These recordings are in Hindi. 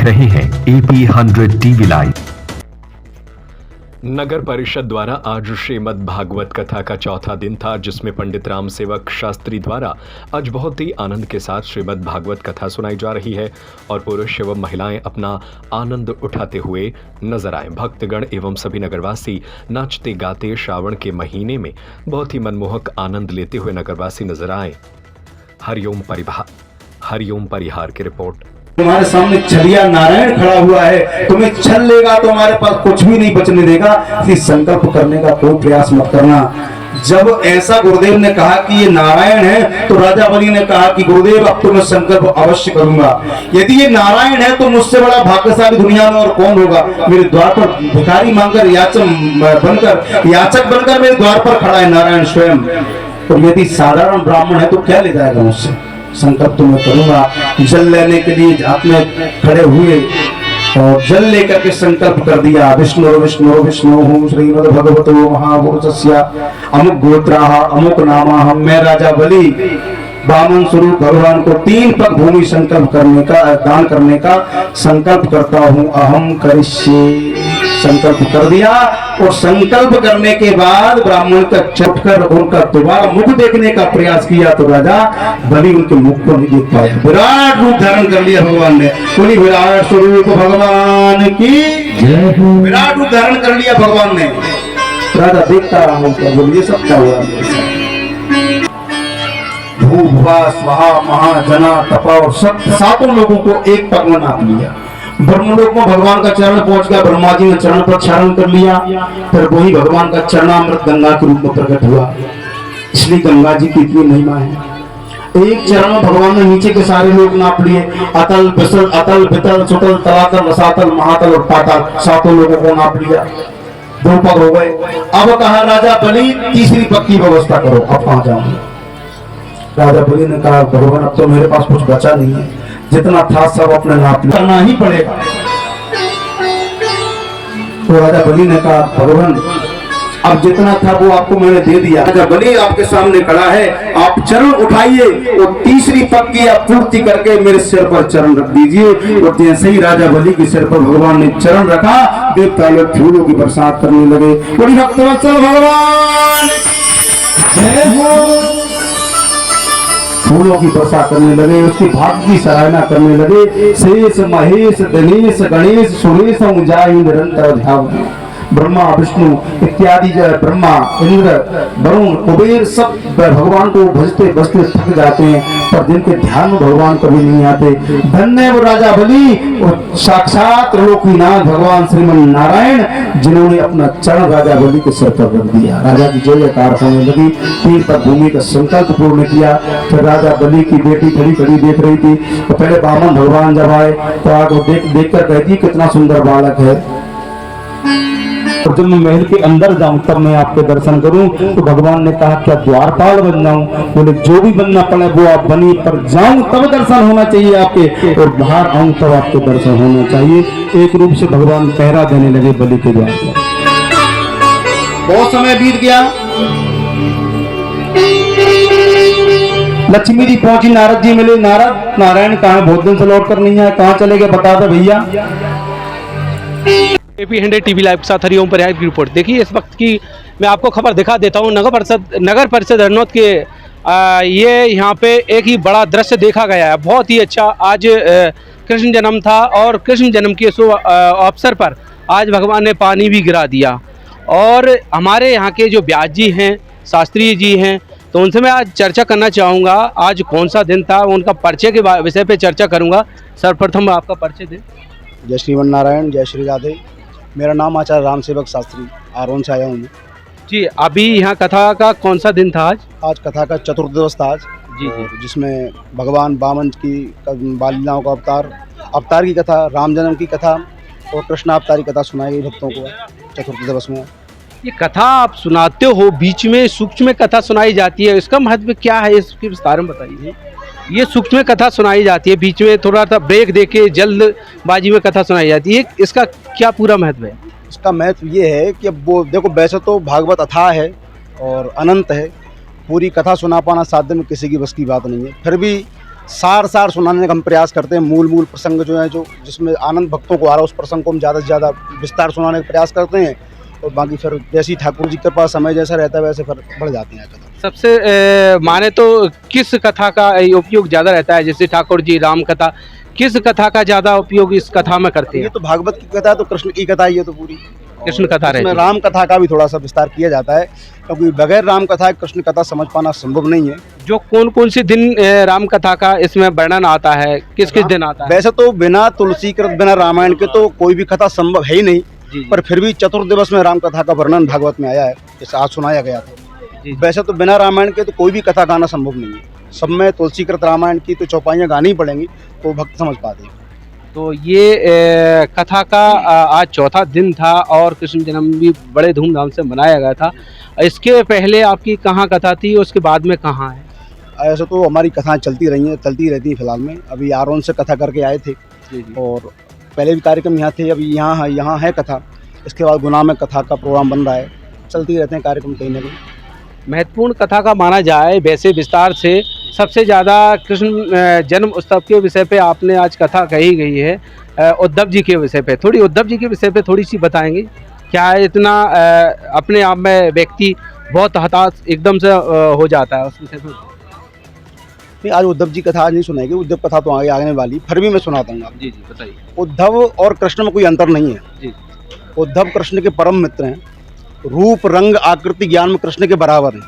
रहे हैं AP 100 टीवी लाइव। नगर परिषद द्वारा आज श्रीमद् भागवत कथा का चौथा दिन था, जिसमें पंडित राम सेवक शास्त्री द्वारा आज बहुत ही आनंद के साथ श्रीमद् भागवत कथा सुनाई जा रही है और पुरुष एवं महिलाएं अपना आनंद उठाते हुए नजर आए। भक्तगण एवं सभी नगरवासी नाचते गाते श्रावण के महीने में बहुत ही मनमोहक आनंद लेते हुए नगरवासी नजर आए। हरिओम परिहार की रिपोर्ट। तुम्हारे सामने छलिया नारायण खड़ा हुआ है, तुम्हें छल लेगा तो हमारे पास कुछ भी नहीं बचने देगा, इसलिए संकल्प करने का कोई प्रयास मत करना। जब ऐसा गुरुदेव ने कहा कि ये नारायण है, तो राजा बलि ने कहा कि गुरुदेव अब तो मैं संकल्प अवश्य करूंगा। यदि ये नारायण है तो मुझसे बड़ा भाग्यशाली दुनिया में और कौन होगा। मेरे द्वार पर भिखारी मांगकर याचक बनकर मेरे द्वार पर खड़ा है नारायण स्वयं। तो यदि साधारण ब्राह्मण है तो क्या ले जाएगा मुझसे। संकल्प तो मैं करूंगा। जल लेने के लिए हाथ में खड़े हुए और जल लेकर के संकल्प कर दिया। विष्णु विष्णु विष्णु श्रीमद् भगवतो महापुरुषस्य अमुक गोत्राः अमुक नामाः। मैं राजा बलि वामन स्वरूप भगवान को 3 पग भूमि संकल्प करने का दान करने का संकल्प करता हूँ। अहम करिष्ये। संकल्प कर दिया और संकल्प करने के बाद ब्राह्मण का चटकर उनका दोबारा मुख देखने का प्रयास किया तो राजा बलि उनके मुख को नहीं देख पाया। विराट रूप धारण कर लिया भगवान ने। बोली विराट स्वरूप भगवान की विराट रूप धारण कर लिया भगवान ने। राजा देखता रहा हूँ क्या बोलिए सब क्या हुआ। भू भुवा स्वाहा महा जना तपा और सातों लोगों को एक पग में नाप लिया। ब्रह्मलोक में भगवान का चरण पहुंच गया। ब्रह्मा जी ने चरण पर क्षरण कर लिया। फिर वही भगवान का चरणामृत गंगा के रूप में प्रकट हुआ। इसलिए गंगा जी की इतनी महिमा है। एक चरण में भगवान ने नीचे के सारे लोग नाप लिए। अतल वितल सुतल तलातल रसातल महातल और पाताल सातों लोगों को नाप लिया। 2 पग हो गए। अब कहा राजा बलि तीसरी पग की व्यवस्था करो। अब कहां जाऊंगे। राजा बलि ने कहा भगवान अब तो मेरे पास कुछ बचा नहीं है, जितना था सब अपने नाप करना ही पड़ेगा। तो राजा बलि ने कहा भगवान अब जितना था वो आपको मैंने दे दिया। राजा बलि आपके सामने खड़ा है, आप चरण उठाइए और तीसरी पग की आप पूर्ति करके मेरे सिर पर चरण रख दीजिए। और जैसे ही राजा बलि के सिर पर भगवान ने चरण रखा, देवता लोग फूलों की बरसात करने लगे। बड़ी भक्तवत्सल भगवान फूलों की वर्षा करने लगे, उसकी भाग्य की सराहना करने लगे। शेष महेश दिनेश गणेश सुरेश मुझाई निरंतर ध्यान। ब्रह्मा विष्णु इत्यादि जो ब्रह्मा इंद्र वरुण कुबेर सब भगवान को भजते भजते थक जाते हैं, पर जिनके ध्यान में भगवान कभी नहीं आते। धन्य वो राजा बलि और साक्षात लोकीनाथ भगवान श्रीमन नारायण, जिन्होंने अपना चरण राजा बलि के सिर पर रख दिया। राजा की जय जयकार होने लगी। 3 पग भूमि का संकल्प पूर्ण किया। फिर राजा बलि की बेटी खड़ी खड़ी देख रही थी। तो पहले वामन भगवान जब आए तो आगे देख कर कहती कितना सुंदर बालक है। और जब मैं महल के अंदर जाऊं तब मैं आपके दर्शन करूं। तो भगवान ने कहा क्या द्वारपाल बन जाऊं। बोले जो भी बनना पड़े वो आप बनी, पर जाऊं तब दर्शन होना चाहिए आपके, और बाहर आऊं तब आपके दर्शन होना चाहिए। एक रूप से भगवान पहरा देने लगे बलि के द्वार पर। बहुत समय बीत गया। लक्ष्मी जी पहुंची, नारद जी मिले। नारद नारायण कहा बहुत दिन से लौट कर नहीं आया, कहाँ चले गए बता दो भैया। AP 100 टीवी लाइव के साथ हरिओम परिहार की रिपोर्ट। देखिए इस वक्त की मैं आपको खबर दिखा देता हूँ। नगर परिषद हरनौत के ये यहाँ पे एक ही बड़ा दृश्य देखा गया है। बहुत ही अच्छा। आज कृष्ण जन्म था और कृष्ण जन्म के शुभ अवसर पर आज भगवान ने पानी भी गिरा दिया। और हमारे यहाँ के जो व्यास जी हैं, शास्त्री जी हैं, तो उनसे मैं आज चर्चा करना चाहूँगा। आज कौन सा दिन था, उनका परिचय के विषय पे चर्चा करूँगा। सर्वप्रथम आपका परिचय दें। जय श्रीमन नारायण, जय श्री राधे। मेरा नाम आचार्य राम सेवक शास्त्री, आरोन से आया हूँ जी। अभी यहाँ कथा का कौन सा दिन था आज? आज कथा का चतुर्थ दिवस था आज जी, जिसमें भगवान वामन की बालीलाओं का अवतार की कथा, राम जन्म की कथा और कृष्णावतारी कथा सुनाई गई भक्तों को चतुर्थ दिवस में। ये कथा आप सुनाते हो, बीच में सूक्ष्म कथा सुनाई जाती है, इसका महत्व क्या है, इसके विस्तार में बताइए। ये सूक्ष्म कथा सुनाई जाती है, बीच में थोड़ा सा ब्रेक देके जल्दबाजी में कथा सुनाई जाती है, इसका क्या पूरा महत्व है? इसका महत्व ये है कि वो देखो, वैसे तो भागवत अथाह है और अनंत है, पूरी कथा सुना पाना साध्य में किसी की बस की बात नहीं है। फिर भी सार सुनाने का हम प्रयास करते हैं। मूल प्रसंग जो है, जो जिसमें आनंद भक्तों को आ रहा है, उस प्रसंग को हम ज़्यादा से ज़्यादा विस्तार सुनाने का प्रयास करते हैं। और बाकी फिर जैसी ठाकुर जी के पास समय जैसा रहता है वैसे फिर बढ़ जाते हैं कथा। सबसे माने तो किस कथा का उपयोग ज़्यादा रहता है? जैसे ठाकुर जी राम कथा, किस कथा का ज़्यादा उपयोग इस कथा में करते ये हैं? तो भागवत की कथा है, तो कृष्ण की कथा ही है तो पूरी। कृष्ण कथा रहती इसमें है। राम कथा का भी थोड़ा सा विस्तार किया जाता है, क्योंकि बगैर राम कथा कृष्ण कथा समझ पाना संभव नहीं है। जो कौन से दिन राम कथा का इसमें वर्णन आता है, किस दिन आता है? वैसे तो बिना तुलसी कृत बिना रामायण के तो कोई भी कथा संभव है ही नहीं, जी। पर फिर भी चतुर्दिवस में राम कथा का वर्णन भागवत में आया है, जैसे आज सुनाया गया था। वैसे तो बिना रामायण के तो कोई भी कथा गाना संभव नहीं है। सब में तुलसी कृत रामायण की तो चौपाइयाँ गानी ही पड़ेंगी, तो भक्त समझ पाते हैं। तो ये कथा का आज चौथा दिन था और कृष्ण जन्म भी बड़े धूमधाम से मनाया गया था। इसके पहले आपकी कहाँ कथा थी, उसके बाद में कहाँ है? ऐसे तो हमारी कथाएं चलती रहती हैं फिलहाल में। अभी आरोन से कथा करके आए थे, और पहले भी कार्यक्रम यहाँ थे, अभी यहाँ है कथा। इसके बाद गुना में कथा का प्रोग्राम बन रहा है, चलती रहते हैं कार्यक्रम कहीं ना कहीं। महत्वपूर्ण कथा का माना जाए वैसे विस्तार से सबसे ज़्यादा कृष्ण जन्म उत्सव के विषय पे आपने आज कथा कही गई है। उद्धव जी के विषय पे उद्धव जी के विषय पे थोड़ी सी बताएंगे? क्या इतना अपने आप में व्यक्ति बहुत हताश एकदम से हो जाता है, उस विषय पे? नहीं, आज उद्धव जी कथा आज नहीं सुनाएगी, उद्धव कथा तो आगे आने वाली, फिर भी मैं सुनाता हूँ आपको। जी बताइए। उद्धव और कृष्ण में कोई अंतर नहीं है जी। उद्धव कृष्ण के परम मित्र हैं, रूप रंग आकृति ज्ञान में कृष्ण के बराबर हैं,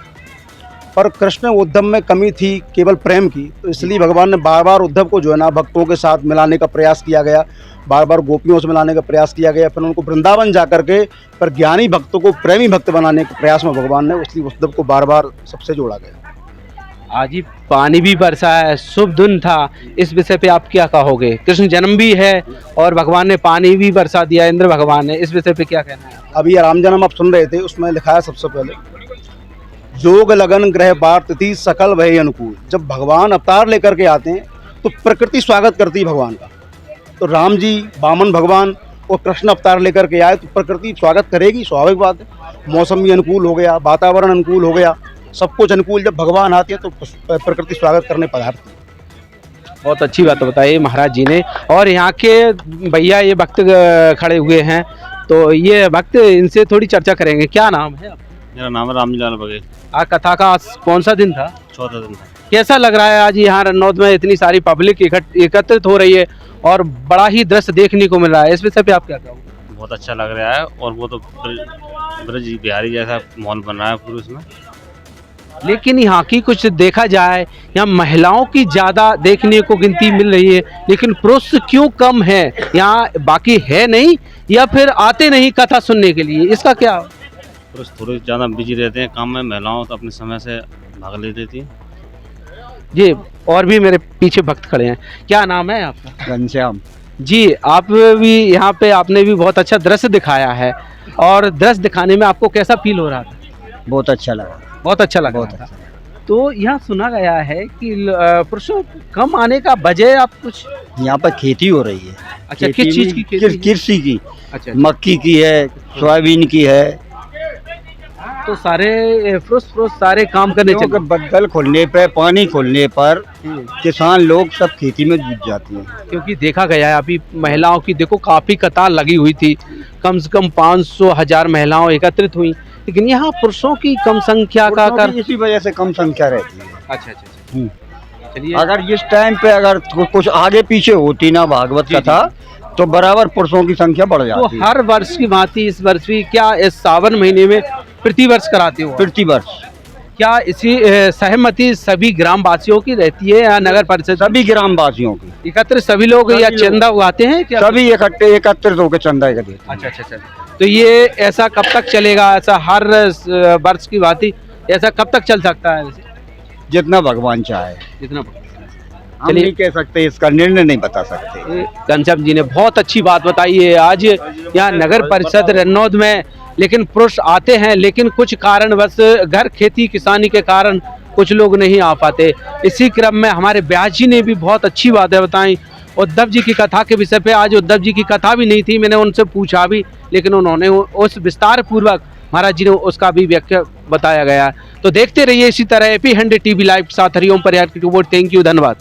पर कृष्ण उद्धव में कमी थी केवल प्रेम की, तो इसलिए भगवान ने बार बार उद्धव को जो है ना भक्तों के साथ मिलाने का प्रयास किया गया, बार बार गोपियों से मिलाने का प्रयास किया गया, फिर उनको वृंदावन जा करके पर ज्ञानी भक्तों को प्रेमी भक्त बनाने के प्रयास में भगवान ने इसलिए उद्धव को बार बार सबसे जोड़ा गया। आज ही पानी भी बरसा है, शुभ दिन था, इस विषय पे आप क्या कहोगे? कृष्ण जन्म भी है और भगवान ने पानी भी बरसा दिया, इंद्र भगवान ने, इस विषय पे क्या कहना है? अभी राम जन्म आप सुन रहे थे, उसमें लिखा है सबसे पहले जोग लगन ग्रह बार तिथि सकल भय अनुकूल। जब भगवान अवतार लेकर के आते हैं तो प्रकृति स्वागत करती है भगवान का। तो राम जी वामन भगवान और कृष्ण अवतार लेकर के आए तो प्रकृति स्वागत करेगी, स्वाभाविक बात है। मौसम भी अनुकूल हो गया, वातावरण अनुकूल हो गया, सब कुछ अनुकूल। जब भगवान आते हैं तो प्रकृति स्वागत करने पधारती है। बहुत अच्छी बात बताई महाराज जी ने। और यहाँ के भैया ये भक्त खड़े हुए हैं, तो ये भक्त इनसे थोड़ी चर्चा करेंगे। क्या नाम है आपका? मेरा नाम है रामजीलाल बघेल। आज कथा का कौन सा दिन था? चौथा दिन था। कैसा लग रहा है आज यहाँ रन्नौद में इतनी सारी पब्लिक एकत्रित हो रही है और बड़ा ही दृश्य देखने को मिल रहा है, इस विषय पे आप क्या कहोगे? बहुत अच्छा लग रहा है, और वो तो ब्रज बिहारी जैसा माहौल बन रहा है पूरे उसमें। लेकिन यहाँ की कुछ देखा जाए, यहाँ महिलाओं की ज़्यादा देखने को गिनती मिल रही है, लेकिन पुरुष क्यों कम है? यहाँ बाकी है नहीं या फिर आते नहीं कथा सुनने के लिए, इसका क्या? पुरुष थोड़े ज़्यादा बिजी रहते हैं काम में, महिलाओं तो अपने समय से भाग ले देती हैं। जी, और भी मेरे पीछे भक्त खड़े हैं। क्या नाम है आपका? घनश्याम जी, आप भी यहाँ पे आपने भी बहुत अच्छा दृश्य दिखाया है, और दृश्य दिखाने में आपको कैसा फील हो रहा था? बहुत अच्छा लगा। बहुत अच्छा लगा था। तो यहाँ सुना गया है कि पुरुषों कम आने का वजह आप कुछ? यहाँ पर खेती हो रही है। अच्छा, किस चीज की खेती? कृषि की। अच्छा, मक्की की है, सोयाबीन की है। तो सारे पुरुष सारे काम करने चाहिए। बदल खोलने पे, पानी खोलने पर किसान लोग सब खेती में जुट जाते हैं। क्योंकि देखा गया है अभी महिलाओं की देखो काफी कतार लगी हुई थी, कम से कम 500,000 महिलाओं एकत्रित हुई, लेकिन यहाँ पुरुषों की कम संख्या का इसी वजह से कम संख्या रहती है। अच्छा। चलिए, अगर इस टाइम पे अगर कुछ आगे पीछे होती ना भागवत कथा, तो बराबर पुरुषों की संख्या बढ़ जाती है। तो हर वर्ष की भांति इस वर्ष भी क्या इस सावन महीने में प्रति वर्ष कराते हो? प्रति वर्ष। क्या इसी सहमति सभी ग्राम वासियों की रहती है या नगर परिषद? सभी ग्राम वासियों की एकत्र सभी लोग या चंदा उगाते हैं क्या? सभी इकट्ठे एकत्रित होकर चंदा एकत्रित। अच्छा। तो ये ऐसा कब तक चलेगा? ऐसा हर वर्ष की भांति ऐसा कब तक चल सकता है? जितना भगवान चाहे। जितना हम नहीं कह सकते, इसका निर्णय नहीं बता सकते। घनश्याम जी ने बहुत अच्छी बात बताई है। आज यहाँ नगर परिषद रन्नौद में लेकिन पुरुष आते हैं, लेकिन कुछ कारणवश घर खेती किसानी के कारण कुछ लोग नहीं आ पाते। इसी क्रम में हमारे व्यास जी ने भी बहुत अच्छी बातें बताई उद्धव जी की कथा के विषय पे। आज उद्धव जी की कथा भी नहीं थी, मैंने उनसे पूछा भी, लेकिन उन्होंने उस विस्तार पूर्वक महाराज जी ने उसका भी व्याख्या बताया गया। तो देखते रहिए इसी तरह AP 100 TV लाइव साथ हरिओम परिहार की रिपोर्ट। थैंक यू, धन्यवाद।